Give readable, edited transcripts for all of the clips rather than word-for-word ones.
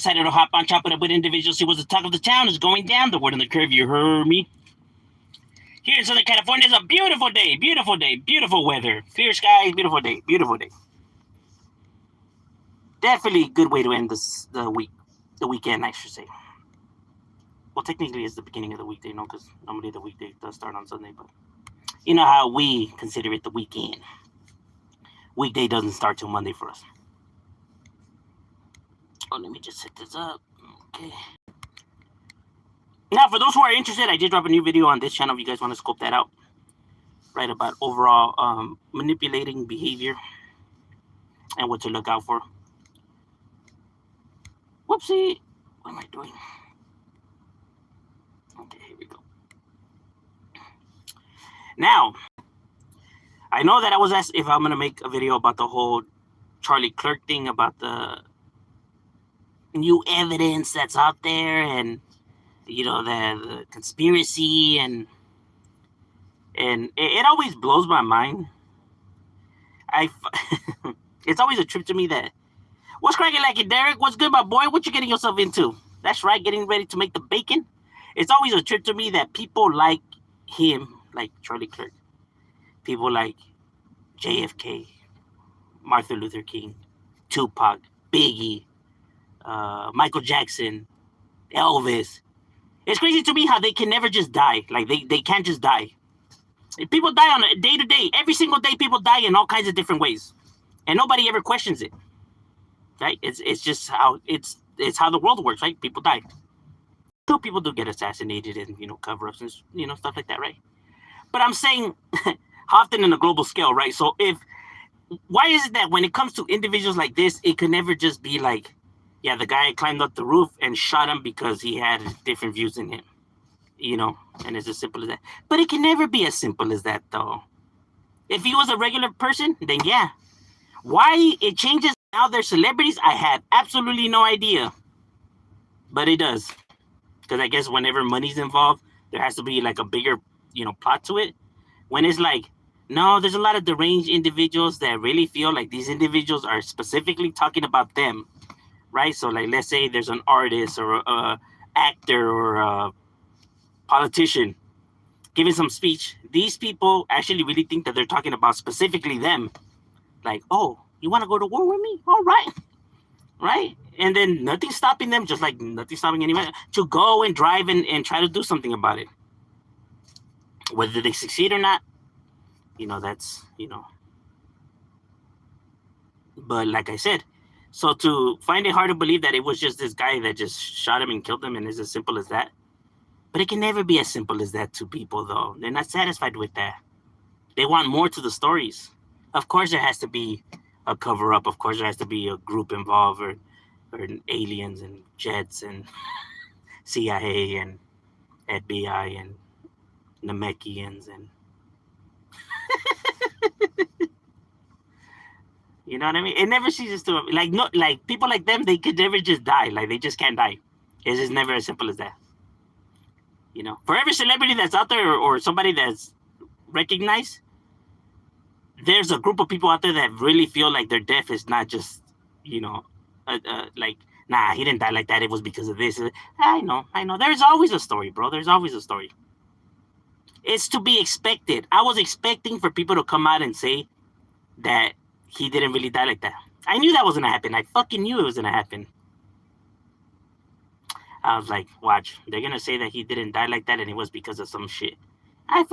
decided to hop on, chop it up with individuals. He was the talk of the town. Is going down. The word on the curve. You heard me. Here in Southern California, it's a beautiful day. Beautiful day. Beautiful weather. Clear skies. Beautiful day. Beautiful day. Definitely a good way to end the weekend, I should say. Well, technically, it's the beginning of the weekday, because normally the weekday does start on Sunday, but you know how we consider it the weekend. Weekday doesn't start till Monday for us. Oh, let me just set this up. Okay. Now, for those who are interested, I did drop a new video on this channel if you guys want to scope that out. Right, about overall manipulating behavior and what to look out for. Whoopsie. What am I doing? Okay, here we go. Now, I know that I was asked if I'm going to make a video about the whole Charlie Clerk thing, about the new evidence that's out there, and the conspiracy, and it always blows my mind. It's always a trip to me that, what's cracking like it, Derek? What's good, my boy? What you getting yourself into? That's right, getting ready to make the bacon. It's always a trip to me that people like him, like Charlie Clerk, people like JFK, Martin Luther King, Tupac, Biggie, Michael Jackson, Elvis. It's crazy to me how they can never just die. Like, they can't just die. People die on a day to day. Every single day, people die in all kinds of different ways, and nobody ever questions it. Right? It's just how it's how the world works. Right? People die. So people do get assassinated, and cover-ups and stuff like that. Right? But I'm saying, often in a global scale, right? So why is it that when it comes to individuals like this, it could never just be like, yeah, the guy climbed up the roof and shot him because he had different views than him, and it's as simple as that. But it can never be as simple as that, though. If he was a regular person, then yeah. Why it changes now they're celebrities, I have absolutely no idea. But it does. Because I guess whenever money's involved, there has to be like a bigger, plot to it. When it's like, no, there's a lot of deranged individuals that really feel like these individuals are specifically talking about them. Right? So, like, let's say there's an artist or a actor or a politician giving some speech. These people actually really think that they're talking about specifically them. Like, oh, you want to go to war with me? All right. Right? And then nothing's stopping them, just like nothing's stopping anyone, to go and drive and try to do something about it. Whether they succeed or not, that's. But like I said, so to find it hard to believe that it was just this guy that just shot him and killed him, and it's as simple as that. But it can never be as simple as that to people, though. They're not satisfied with that. They want more to the stories. Of course, there has to be a cover-up. Of course, there has to be a group involved, or aliens and jets and CIA and FBI and Namekians and... You know what I mean? It never ceases to, like people like them, they could never just die. Like, they just can't die. It's just never as simple as that. For every celebrity that's out there, or somebody that's recognized, there's a group of people out there that really feel like their death is not just, like, nah, he didn't die like that. It was because of this. I know. There's always a story, bro. There's always a story. It's to be expected. I was expecting for people to come out and say that he didn't really die like that. I knew that was going to happen. I fucking knew it was going to happen. I was like, watch. They're going to say that he didn't die like that and it was because of some shit. I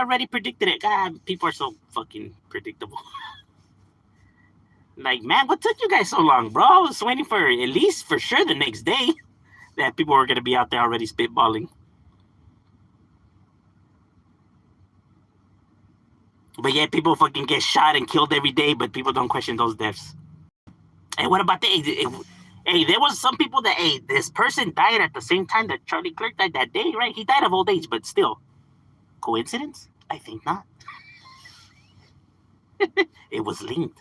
already predicted it. God, people are so fucking predictable. Like, man, what took you guys so long, bro? I was waiting for, at least for sure, the next day that people were going to be out there already spitballing. But yet people fucking get shot and killed every day, but people don't question those deaths. And what about hey, there was some people that, hey, this person died at the same time that Charlie Clerk died that day, right? He died of old age, but still. Coincidence? I think not. It was linked.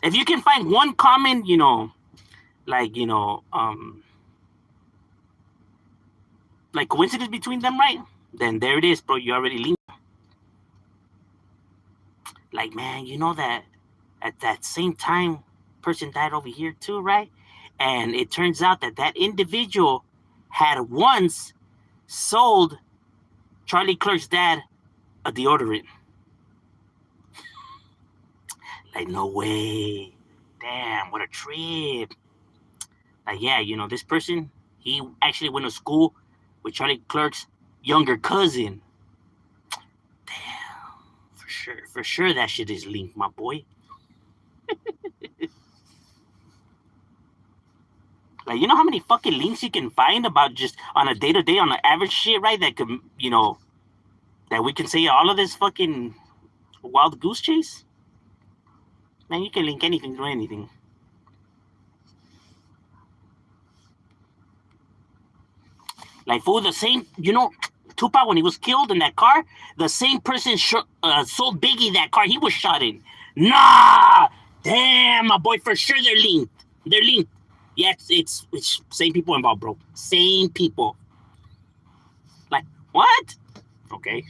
If you can find one common, like coincidence between them, right? Then there it is, bro. You already linked. Like, man, that at that same time, person died over here too, right? And it turns out that that individual had once sold Charlie Clerk's dad a deodorant. Like, no way. Damn, what a trip. Like, yeah, you know, this person, he actually went to school with Charlie Clerk's younger cousin. Damn, for sure that shit is linked, my boy. Like, you know how many fucking links you can find about just on a day-to-day, on the average shit, right? That could, you know, that we can say all of this fucking wild goose chase? Man, you can link anything to anything. Like, for the same, you know, Tupac, when he was killed in that car, the same person sold Biggie that car he was shot in. Nah! Damn, my boy, for sure they're linked. They're linked. Yeah, it's same people involved, bro. Same people. Like, what? Okay.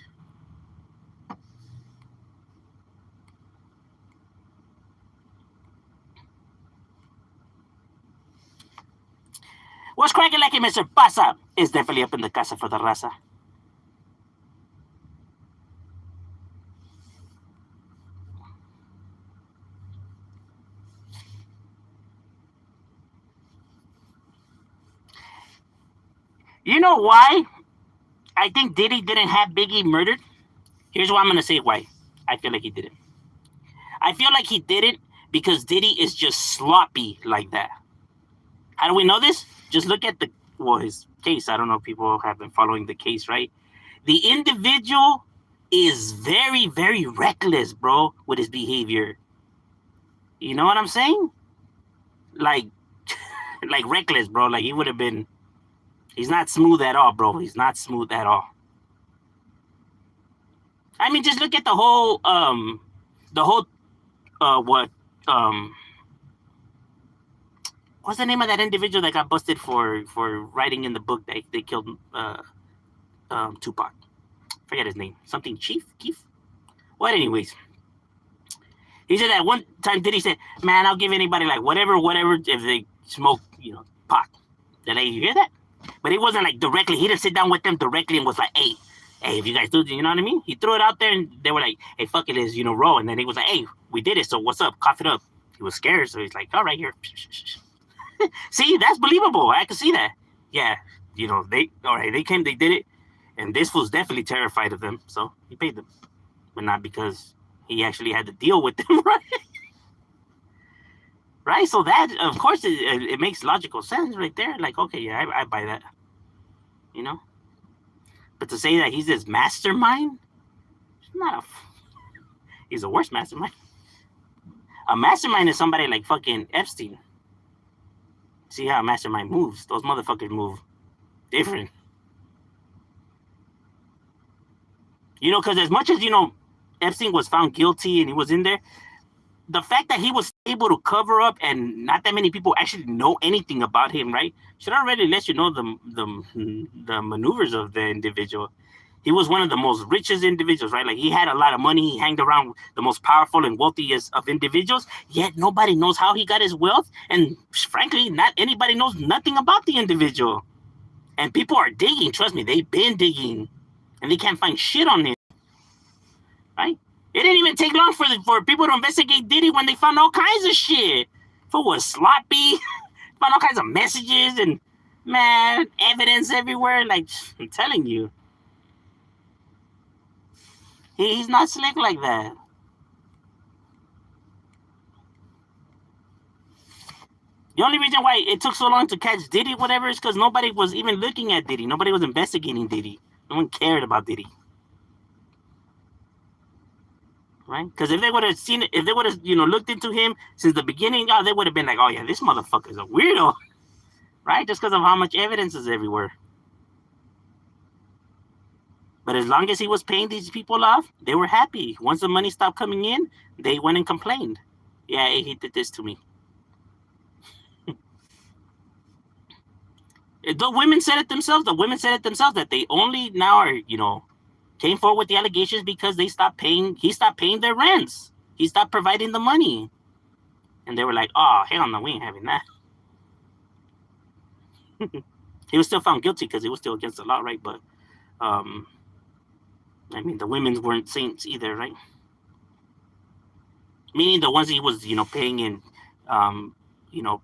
What's cracking like it, Mr. Pasa? Is definitely up in the casa for the raza. You know why I think Diddy didn't have Biggie murdered? Here's why I'm going to say why. I feel like he didn't. I feel like he didn't because Diddy is just sloppy like that. How do we know this? Just look at his case. I don't know if people have been following the case, right? The individual is very, very reckless, bro, with his behavior. You know what I'm saying? Like, like reckless, bro. Like, he would have been. He's not smooth at all, bro. He's not smooth at all. I mean, just look at what's the name of that individual that got busted for writing in the book that they killed Tupac? Forget his name. Something Keef? Well, anyways, he said that one time Diddy said, man, I'll give anybody like whatever if they smoke, you know, pot. Did you hear that? But it wasn't like directly. He didn't sit down with them directly and was like, hey, if you guys do, you know what I mean? He threw it out there and they were like, hey, fuck it, is, you know, roll. And then he was like, hey, we did it. So what's up? Cough it up. He was scared. So he's like, all right, here. See, that's believable. I can see that. Yeah. You know, they came, they did it. And this was definitely terrified of them. So he paid them. But not because he actually had to deal with them, right? Right? So that, of course, it makes logical sense right there. Like, okay, yeah, I buy that. You know? But to say that he's this mastermind, he's the worst mastermind. A mastermind is somebody like fucking Epstein. See how a mastermind moves? Those motherfuckers move different. You know, because as much as, you know, Epstein was found guilty and he was in there, the fact that he was able to cover up and not that many people actually know anything about him, right, should already let you know the maneuvers of the individual. He was one of the most richest individuals, right? Like, he had a lot of money. He hanged around the most powerful and wealthiest of individuals, yet nobody knows how he got his wealth. And frankly, not anybody knows nothing about the individual. And people are digging. Trust me, they've been digging. And they can't find shit on him, right? It didn't even take long for people to investigate Diddy when they found all kinds of shit. For was sloppy, found all kinds of messages and, man, evidence everywhere. Like, I'm telling you. He's not slick like that. The only reason why it took so long to catch Diddy, whatever, is because nobody was even looking at Diddy. Nobody was investigating Diddy. No one cared about Diddy. Right? Because if they would have seen it, if they would have, you know, looked into him since the beginning, they would have been like, oh yeah, this motherfucker's a weirdo. Right? Just because of how much evidence is everywhere. But as long as he was paying these people off, they were happy. Once the money stopped coming in, they went and complained. Yeah, he did this to me. The women said it themselves. The women said it themselves that they only now are, you know, came forward with the allegations because he stopped paying their rents. He stopped providing the money. And they were like, oh, hell no, we ain't having that. He was still found guilty because it was still against the law, right? But I mean, the women weren't saints either, right? Meaning the ones he was, paying and,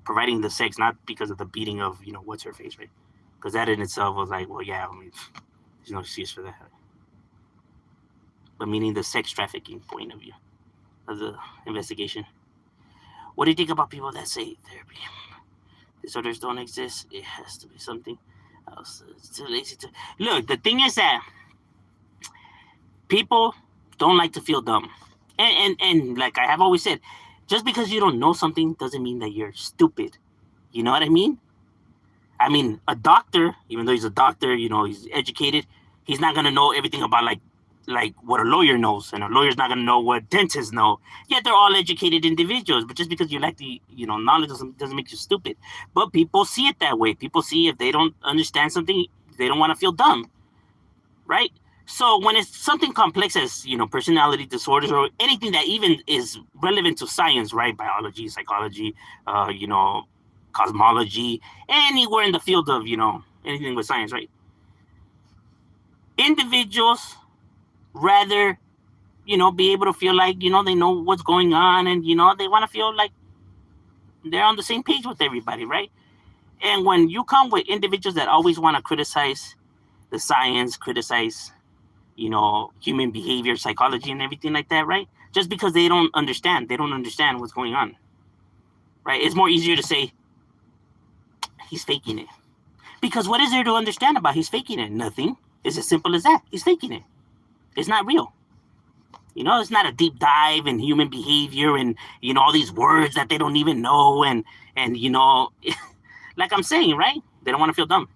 providing the sex, not because of the beating of, what's her face, right? Because that in itself was like, well, yeah, I mean, there's no excuse for that. But meaning the sex trafficking point of view of the investigation. What do you think about people that say therapy disorders don't exist? It has to be something else. It's too lazy to look. The thing is that people don't like to feel dumb, and like I have always said, just because you don't know something doesn't mean that you're stupid. You know what I mean? I mean, a doctor, even though he's a doctor, he's educated, he's not gonna know everything about like what a lawyer knows, and a lawyer's not gonna know what dentists know. Yet they're all educated individuals, but just because you lack the knowledge doesn't make you stupid. But people see it that way. People see if they don't understand something, they don't want to feel dumb, right? So when it's something complex as personality disorders or anything that even is relevant to science, right? Biology, psychology, cosmology, anywhere in the field of anything with science, right? Individuals rather be able to feel like they know what's going on, and they want to feel like they're on the same page with everybody, right? And when you come with individuals that always want to criticize the science, criticize human behavior, psychology, and everything like that, right? Just because they don't understand what's going on, right? It's more easier to say he's faking it, because what is there to understand about he's faking it? Nothing. It's as simple as that. He's faking it. It's not real. It's not a deep dive in human behavior and all these words that they don't even know, and like I'm saying, right? They don't want to feel dumb.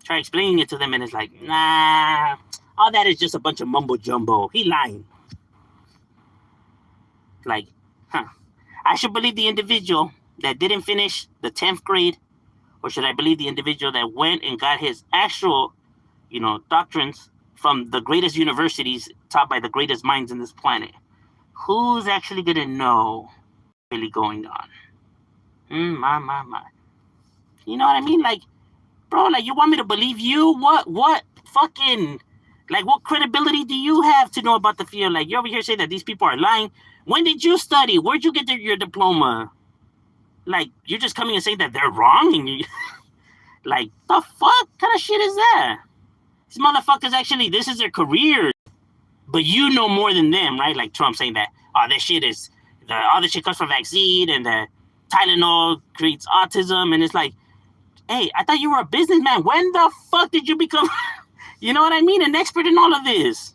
Try explaining it to them, and it's like, nah, all that is just a bunch of mumbo jumbo. He lying. Like, I should believe the individual that didn't finish the 10th grade, or should I believe the individual that went and got his actual, doctrines from the greatest universities taught by the greatest minds in this planet? Who's actually going to know what's really going on? My. You know what I mean? Like, bro, like, you want me to believe you? What fucking, like, what credibility do you have to know about the field? Like, you're over here saying that these people are lying. When did you study? Where'd you get your diploma? Like, you're just coming and saying that they're wrong, and you, like, the fuck kind of shit is that? These motherfuckers actually, this is their career, but you know more than them, right? Like Trump saying that, all this shit comes from vaccine, and the Tylenol creates autism, and it's like, hey, I thought you were a businessman. When the fuck did you become, you know what I mean, an expert in all of this?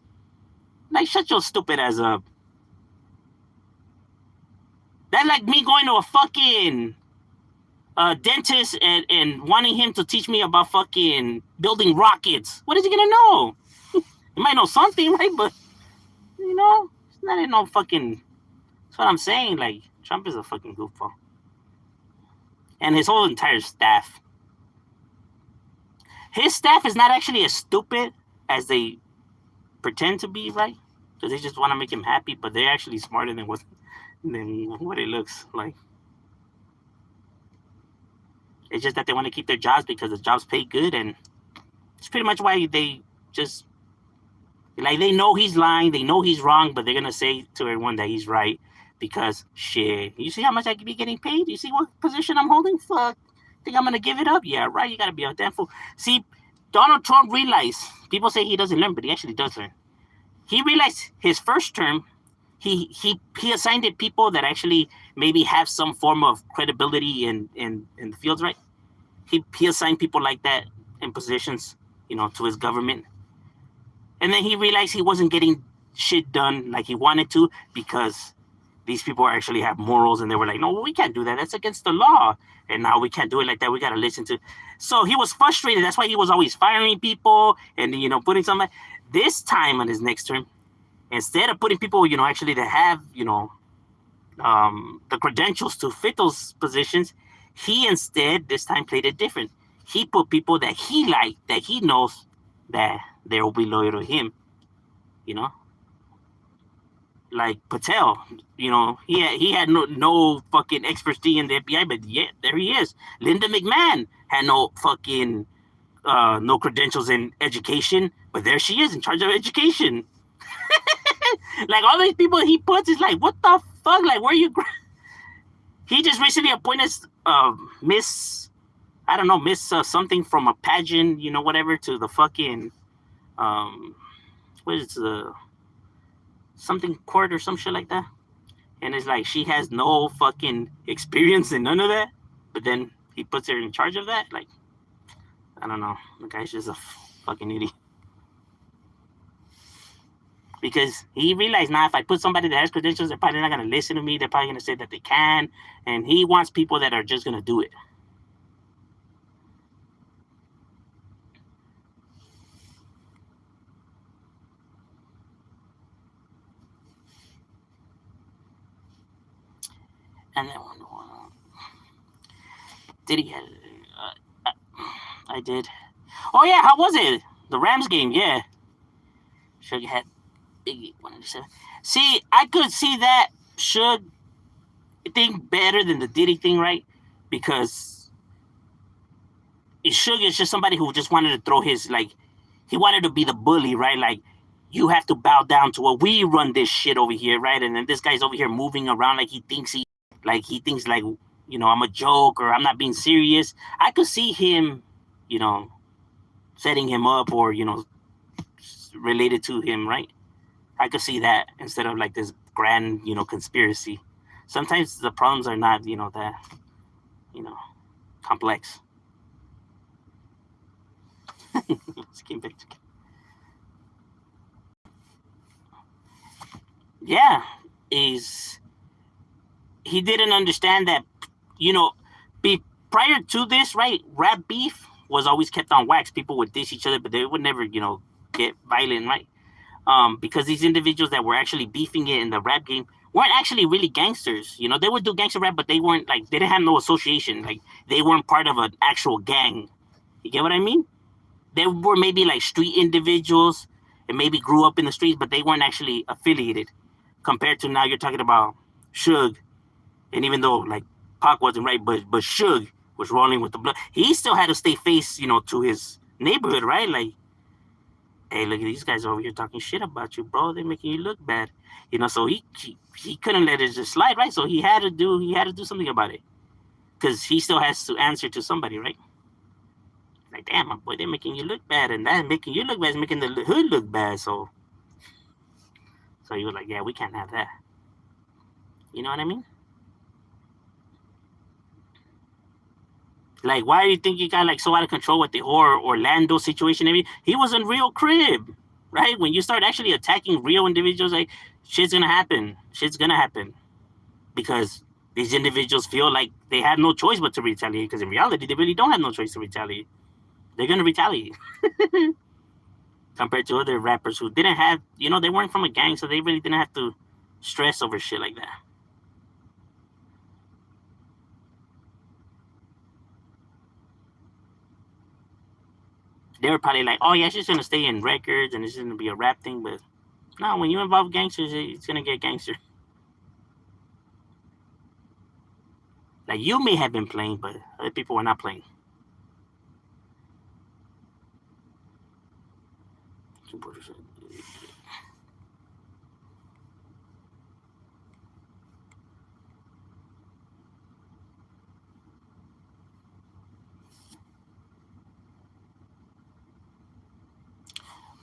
Like, shut your stupid ass up. That's like me going to a fucking dentist and wanting him to teach me about fucking building rockets. What is he gonna know? He might know something, right? But it's not in no fucking. That's what I'm saying. Like, Trump is a fucking goofball, and his whole entire staff. His staff is not actually as stupid as they pretend to be, right? Because they just want to make him happy, but they're actually smarter than what it looks like. It's just that they want to keep their jobs because the jobs pay good, and it's pretty much why they just, like, they know he's lying, they know he's wrong, but they're gonna say to everyone that he's right because shit. You see how much I could be getting paid? You see what position I'm holding? Fuck. Think I'm gonna give it up? Yeah, right. You gotta be a damn fool. See, Donald Trump realized, people say he doesn't learn, but he actually does learn. He realized his first term, he assigned it people that actually maybe have some form of credibility in the fields, right? He assigned people like that in positions, to his government. And then he realized he wasn't getting shit done like he wanted to because these people actually have morals, and they were like, no, we can't do that. That's against the law. And now we can't do it like that. We got to listen to. So he was frustrated. That's why he was always firing people and, putting something. This time on his next term, instead of putting people, actually that have, the credentials to fit those positions, he instead this time played it different. He put people that he liked, that he knows that they will be loyal to him, like Patel. He had no fucking expertise in the FBI, but yeah, there he is. Linda McMahon had no fucking no credentials in education, but there she is in charge of education. Like all these people he puts is like, what the fuck? Like, where you? He just recently appointed Miss, I don't know, Miss something from a pageant, whatever, to the fucking what is the something court or some shit like that. And it's like she has no fucking experience in none of that. But then he puts her in charge of that. Like, I don't know. The guy's just a fucking idiot. Because he realized now if I put somebody that has credentials, they're probably not going to listen to me. They're probably going to say that they can. And he wants people that are just going to do it. And then did he? I did. Oh yeah, how was it? The Rams game, yeah. Suge had big 187. See, I could see that Suge thing better than the Diddy thing, right? Because Suge is just somebody who just wanted to throw his he wanted to be the bully, right? Like, you have to bow down to what we run this shit over here, right? And then this guy's over here moving around like he thinks I'm a joke or I'm not being serious. I could see him, setting him up or related to him, right? I could see that instead of like this grand, conspiracy. Sometimes the problems are not, that, complex. Yeah, is he didn't understand that, prior to this, right? Rap beef was always kept on wax. People would dish each other, but they would never, get violent, right? Because these individuals that were actually beefing it in the rap game weren't actually really gangsters. They would do gangster rap, but they weren't they didn't have no association. Like, they weren't part of an actual gang. You get what I mean? They were maybe like street individuals and maybe grew up in the streets, but they weren't actually affiliated. Compared to now, you're talking about Suge, and even though like Pac wasn't right, but Suge was rolling with the blood, he still had to stay face, to his neighborhood, right? Like, hey, look at these guys over here talking shit about you, bro. They're making you look bad, So he couldn't let it just slide, right? So he had to do something about it, because he still has to answer to somebody, right? Like, damn, my boy, they're making you look bad, and that making you look bad is making the hood look bad. So he was like, yeah, we can't have that. You know what I mean? Like, why do you think he got like so out of control with the whole Orlando situation? I mean, he was in real crib, right? When you start actually attacking real individuals, like, shit's gonna happen. Shit's gonna happen because these individuals feel like they have no choice but to retaliate. Because in reality, they really don't have no choice to retaliate. They're gonna retaliate. Compared to other rappers who didn't have, they weren't from a gang, so they really didn't have to stress over shit like that. They were probably like, oh yeah, it's just gonna stay in records and it's gonna be a rap thing, but no, when you involve gangsters, it's gonna get gangster. Like, you may have been playing, but other people were not playing.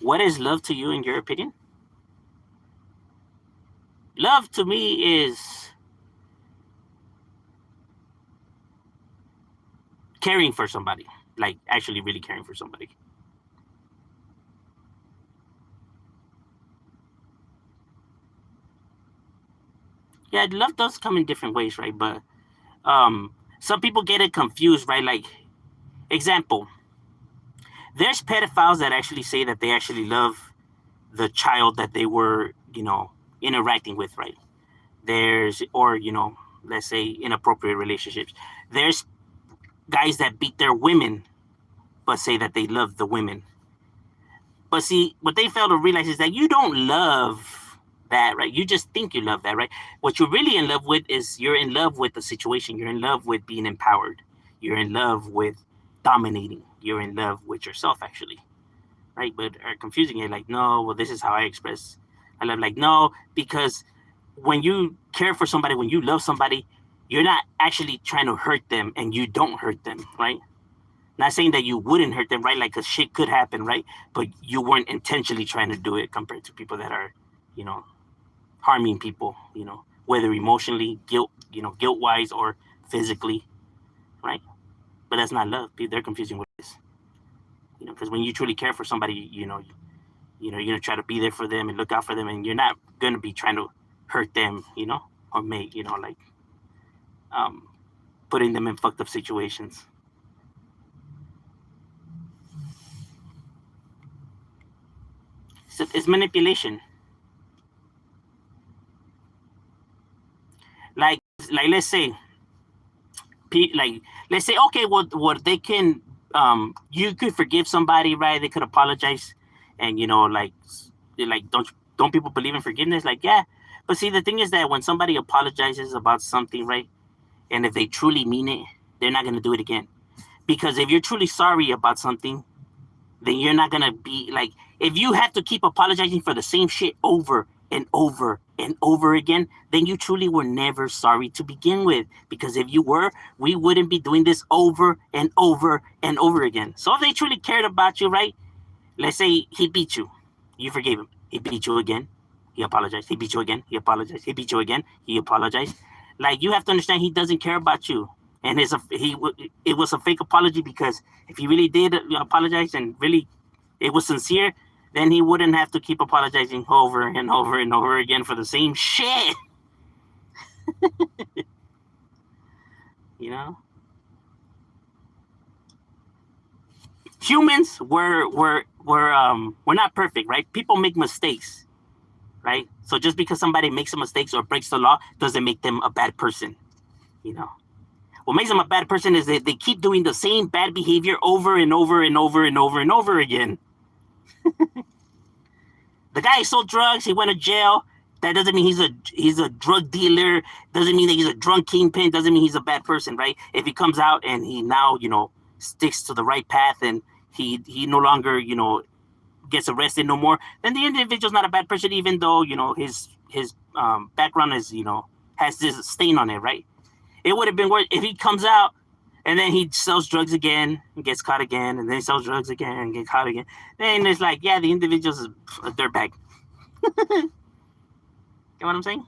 What is love to you, in your opinion? Love to me is caring for somebody, like actually really caring for somebody. Yeah, love does come in different ways, right? But some people get it confused, right? Like, example, there's pedophiles that actually say that they actually love the child that they were, interacting with, right? Or, let's say inappropriate relationships. There's guys that beat their women, but say that they love the women. But see, what they fail to realize is that you don't love that, right? You just think you love that, right? What you're really in love with is you're in love with the situation. You're in love with being empowered. You're in love with dominating. You're in love with yourself, actually, right? But are confusing it like, no, well, this is how I express I love. Like, no, because when you care for somebody, when you love somebody, you're not actually trying to hurt them, and you don't hurt them, right? Not saying that you wouldn't hurt them, right? Like, cause shit could happen, right? But you weren't intentionally trying to do it compared to people that are, you know, harming people, whether emotionally, guilt wise, or physically, right? But that's not love. They're confusing what it is, because when you truly care for somebody, you're gonna try to be there for them and look out for them, and you're not gonna be trying to hurt them, or make, like, um, putting them in fucked up situations. So it's manipulation. Like, let's say, like, let's say, okay, what they can, you could forgive somebody, right? They could apologize, and like, don't people believe in forgiveness? Like, yeah, but see, the thing is that when somebody apologizes about something, right, and if they truly mean it, they're not gonna do it again. Because if you're truly sorry about something, then you're not gonna be like, if you have to keep apologizing for the same shit over and over and over again, then you truly were never sorry to begin with. Because if you were, we wouldn't be doing this over and over and over again. So if they truly cared about you, right? Let's say he beat you, you forgave him. He beat you again, he apologized. He beat you again, he apologized. He beat you again, he apologized. Like, you have to understand, he doesn't care about you, and it was a fake apology, because if he really did apologize and really it was sincere, then he wouldn't have to keep apologizing over and over and over again for the same shit. you know, humans we're not perfect, right? People make mistakes, right? So just because somebody makes a mistake or breaks the law doesn't make them a bad person. You know, what makes them a bad person is that they keep doing the same bad behavior over and over and over and over and over again. The guy sold drugs. He went to jail. That doesn't mean he's a drug dealer. Doesn't mean that he's a drunk kingpin. Doesn't mean he's a bad person, right? If he comes out and he now sticks to the right path, and he no longer gets arrested no more, then the individual's not a bad person, even though his background is has this stain on it, right? It would have been worse if he comes out and then he sells drugs again and gets caught again, and then he sells drugs again and gets caught again. Then it's like, yeah, the individual's a dirtbag. You know what I'm saying?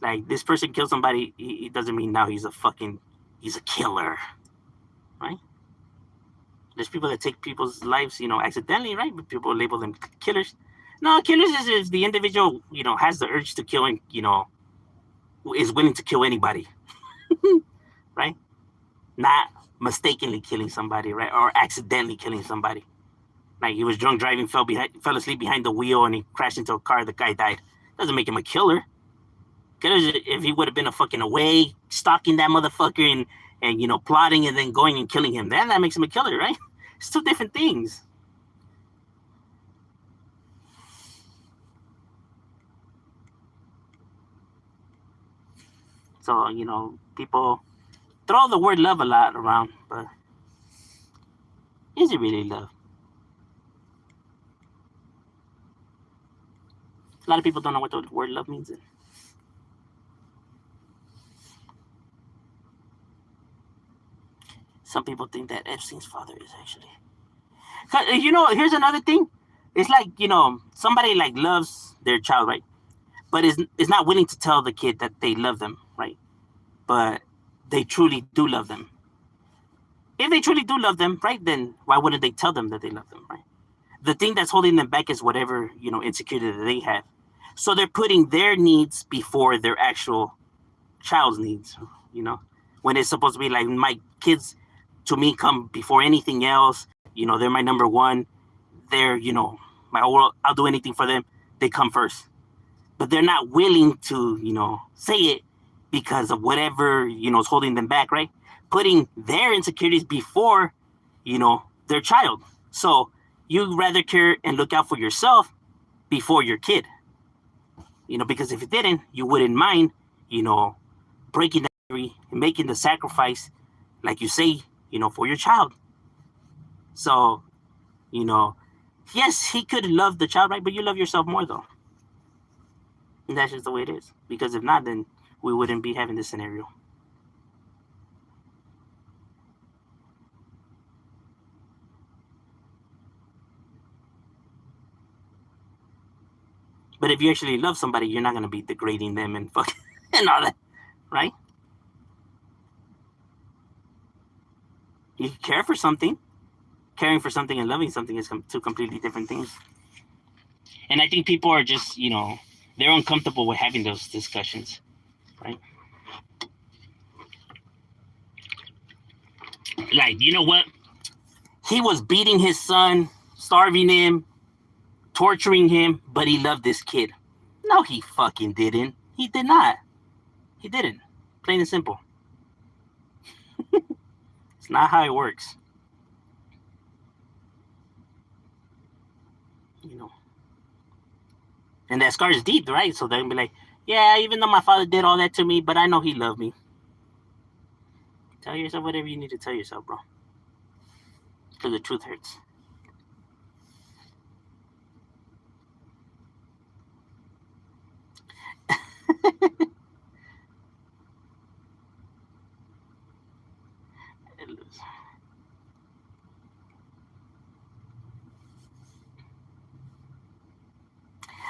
Like, this person killed somebody, it doesn't mean now he's a killer, right? There's people that take people's lives, accidentally, right? But people label them killers. No, killers is if the individual, has the urge to kill and, is willing to kill anybody, right? Not mistakenly killing somebody, right? Or accidentally killing somebody. Like, he was drunk driving, fell asleep behind the wheel, and he crashed into a car. The guy died. Doesn't make him a killer. Killers, if he would have been a fucking away, stalking that motherfucker and plotting and then going and killing him, then that makes him a killer, right? It's two different things. So, people throw the word love a lot around, but is it really love? A lot of people don't know what the word love means. Some people think that Epstein's father is actually. Here's another thing. It's like, somebody like loves their child, right? But is not willing to tell the kid that they love them, right? But they truly do love them. If they truly do love them, right, then why wouldn't they tell them that they love them, right? The thing that's holding them back is whatever, insecurity that they have. So they're putting their needs before their actual child's needs, when it's supposed to be like, my kids to me come before anything else. They're my number one. They're, my world. I'll do anything for them. They come first. But they're not willing to, say it because of whatever, is holding them back, right? Putting their insecurities before, their child. So you'd rather care and look out for yourself before your kid. Because if it didn't, you wouldn't mind, breaking that and making the sacrifice, like you say, for your child. So, you know, yes, he could love the child, right? But you love yourself more, though. And that's just the way it is. Because if not, then we wouldn't be having this scenario. But if you actually love somebody, you're not going to be degrading them and fucking and all that, right? You care for something. Caring for something and loving something is two completely different things. And I think people are just, they're uncomfortable with having those discussions, right? Like, you know what? He was beating his son, starving him, torturing him, but he loved this kid. No, he fucking didn't. He did not. He didn't. Plain and simple. It's not how it works. And that scar is deep, right? So they'll be like, yeah, even though my father did all that to me, but I know he loved me. Tell yourself whatever you need to tell yourself, bro. Because the truth hurts.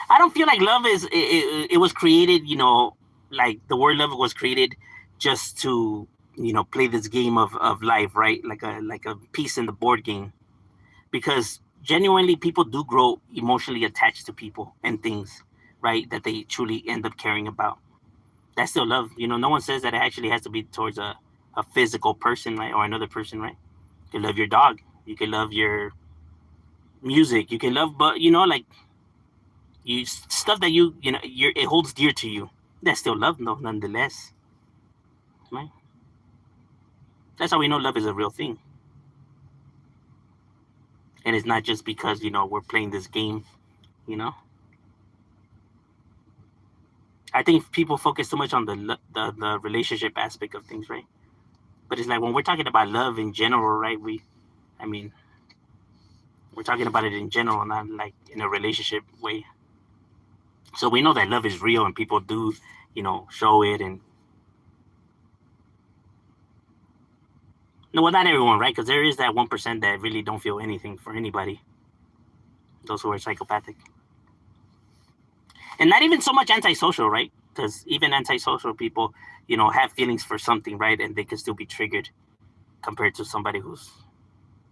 I don't feel like love it was created, like the word love was created just to, play this game of life, right? Like a piece in the board game. Because genuinely people do grow emotionally attached to people and things, right? That they truly end up caring about. That's still love. No one says that it actually has to be towards a physical person, right? Or another person, right? You can love your dog. You can love your music. You can love, but like you stuff that it holds dear to you. That's still love, no, nonetheless, right? That's how we know love is a real thing, and it's not just because we're playing this game. You know, I think people focus too much on the relationship aspect of things, right? But it's like when we're talking about love in general, right? I mean, we're talking about it in general, not like in a relationship way. So we know that love is real, and people do, show it. And no, well, not everyone, right? Because there is that 1% that really don't feel anything for anybody. Those who are psychopathic, and not even so much antisocial, right? Because even antisocial people, have feelings for something, right? And they can still be triggered compared to somebody who's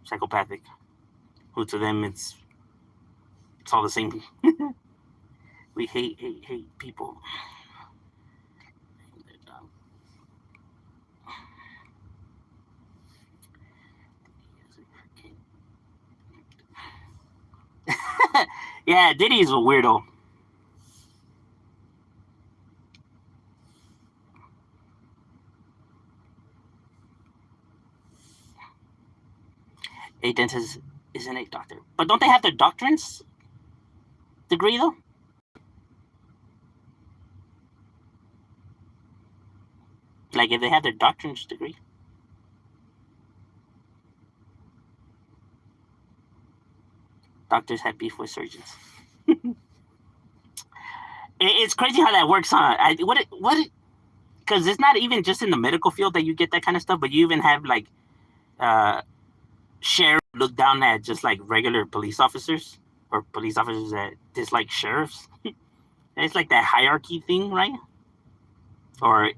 psychopathic, who to them it's all the same. We hate people. Yeah, Diddy's a weirdo. A dentist isn't a doctor, but don't they have their doctrines degree though? Like if they have their doctrines degree, doctors have beef with surgeons. It's crazy how that works, huh? Because it's not even just in the medical field that you get that kind of stuff, but you even have like uh, sheriffs look down at just like regular police officers or police officers that dislike sheriffs. It's like that hierarchy thing, right? Or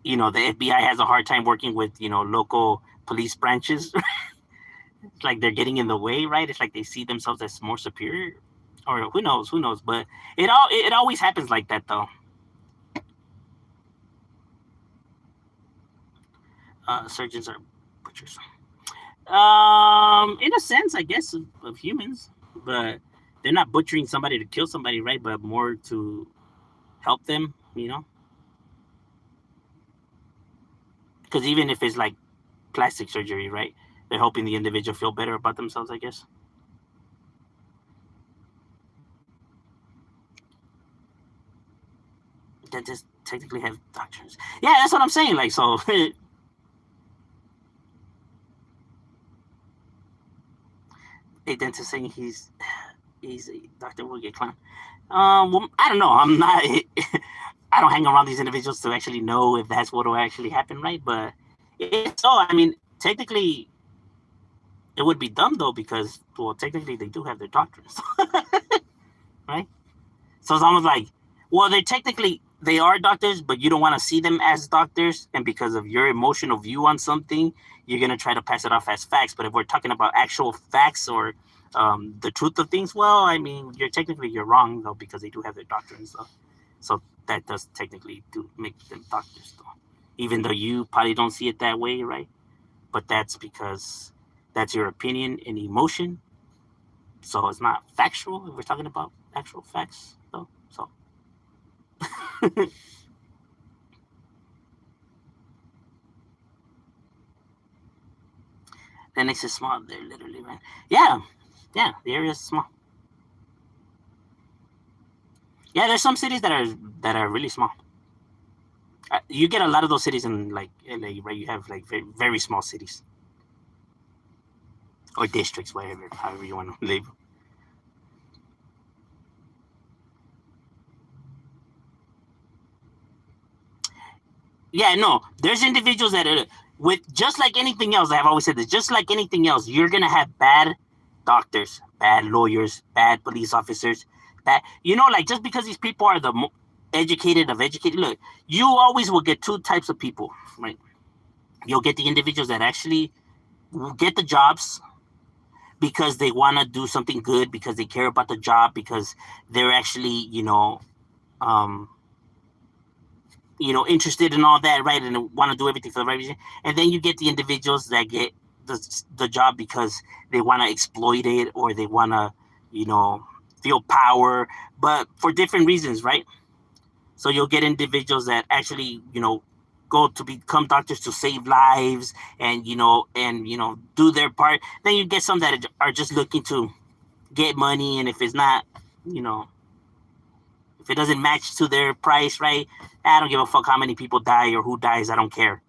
the FBI has a hard time working with local police branches. It's like they're getting in the way, right? It's like they see themselves as more superior, or who knows? But it always happens like that, though. Surgeons are butchers. In a sense, I guess of humans, but they're not butchering somebody to kill somebody, right? But more to help them, because even if it's like plastic surgery, right? They're helping the individual feel better about themselves, I guess. technically have doctors. Yeah, that's what I'm saying. Like, so a dentist saying he's a Dr. Woodgate clown. Well, I don't know. I'm not. I don't hang around these individuals to actually know if that's what will actually happen, right? But it's so. I mean, technically, it would be dumb though because, well, technically they do have their doctors, right? So it's almost like, well, they are doctors, but you don't want to see them as doctors, and because of your emotional view on something, you're gonna try to pass it off as facts. But if we're talking about actual facts or the truth of things, well, I mean, you're wrong though because they do have their doctrines, so that does technically do make them doctors, though, even though you probably don't see it that way, right? But that's because that's your opinion and emotion, so it's not factual. If we're talking about actual facts, though, so. Phoenix is small. They're literally right. Yeah, yeah. The area is small. Yeah, there's some cities that are really small. You get a lot of those cities in like LA, right? You have like very, very small cities or districts, whatever, however you want to label. Yeah, no. There's individuals that are with just like anything else. I've always said this. Just like anything else, you're gonna have bad doctors, bad lawyers, bad police officers. That like just because these people are the educated of educated. Look, you always will get two types of people, right? You'll get the individuals that actually get the jobs because they want to do something good, because they care about the job, because they're actually um, interested in all that, right, and want to do everything for the right reason. And then you get the individuals that get the job because they want to exploit it, or they want to, feel power, but for different reasons, right? So you'll get individuals that actually, go to become doctors to save lives and do their part. Then you get some that are just looking to get money, and if it's not, if it doesn't match to their price, right? I don't give a fuck how many people die or who dies. I don't care.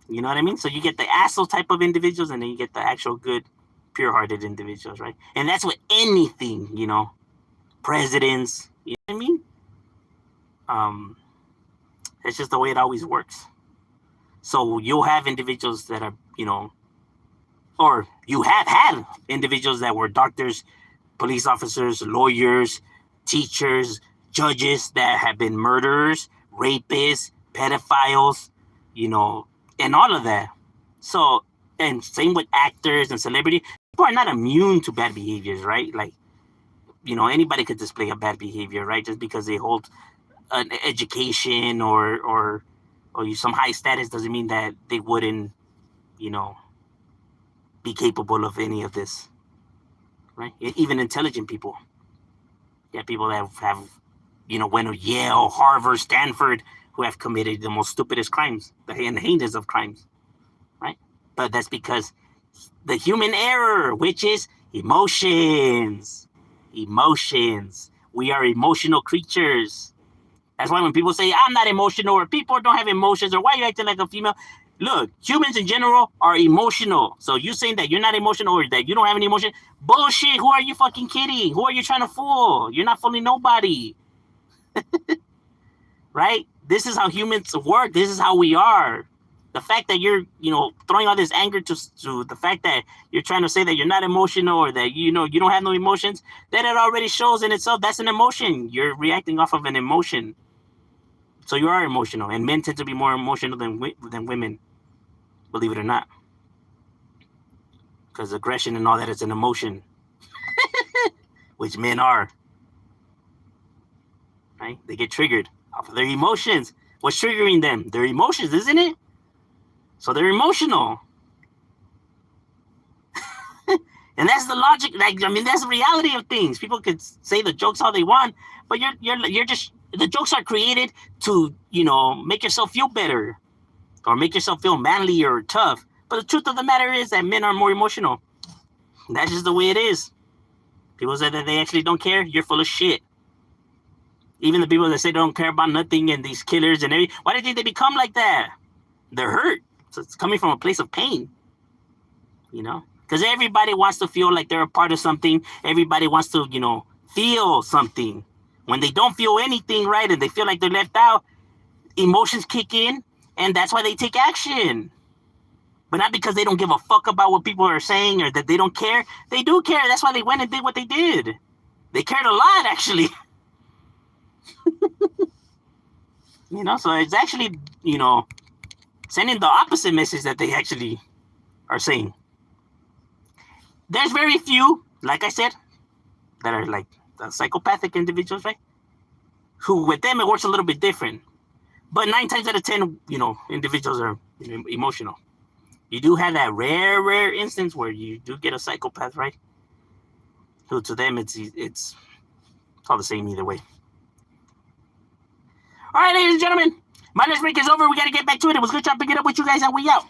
You know what I mean? So you get the asshole type of individuals, and then you get the actual good, pure-hearted individuals, right? And that's with anything, presidents. You know what I mean? It's just the way it always works. So you'll have individuals that are, or you have had individuals that were doctors, police officers, lawyers, teachers, judges that have been murderers, rapists, pedophiles, and all of that. So, and same with actors and celebrity. People are not immune to bad behaviors, right? Like, anybody could display a bad behavior, right? Just because they hold an education or some high status doesn't mean that they wouldn't, be capable of any of this, right? Even intelligent people. Yeah, people that have, went to Yale, Harvard, Stanford, who have committed the most stupidest crimes, the heinous of crimes, right? But that's because the human error, which is emotions. Emotions. We are emotional creatures. That's why when people say, I'm not emotional, or people don't have emotions, or why are you acting like a female? Look, humans in general are emotional. So you saying that you're not emotional or that you don't have any emotion, bullshit. Who are you fucking kidding? Who are you trying to fool? You're not fooling nobody. Right? This is how humans work. This is how we are. The fact that you're, throwing all this anger to the fact that you're trying to say that you're not emotional or that, you don't have no emotions, that it already shows in itself that's an emotion. You're reacting off of an emotion. So you are emotional, and men tend to be more emotional than women, believe it or not. Because aggression and all that is an emotion, which men are. Right? They get triggered off of their emotions. What's triggering them? Their emotions, isn't it? So they're emotional. And that's the logic. That's the reality of things. People could say the jokes all they want, but you're just, the jokes are created to, make yourself feel better or make yourself feel manly or tough. But the truth of the matter is that men are more emotional. That's just the way it is. People say that they actually don't care. You're full of shit. Even the people that say they don't care about nothing and these killers and everything, why do you think they become like that? They're hurt. So it's coming from a place of pain. You know? Because everybody wants to feel like they're a part of something. Everybody wants to, feel something. When they don't feel anything, right, and they feel like they're left out, emotions kick in, and that's why they take action. But not because they don't give a fuck about what people are saying or that they don't care. They do care. That's why they went and did what they did. They cared a lot, actually. So it's actually, sending the opposite message that they actually are saying. There's very few, like I said, that are like psychopathic individuals, right? Who, with them, it works a little bit different. But 9 times out of 10, individuals are emotional. You do have that rare instance where you do get a psychopath, right? Who to them, it's all the same either way. All right, ladies and gentlemen, my lunch break is over. We got to get back to it. It was good job picking up with you guys, and we out.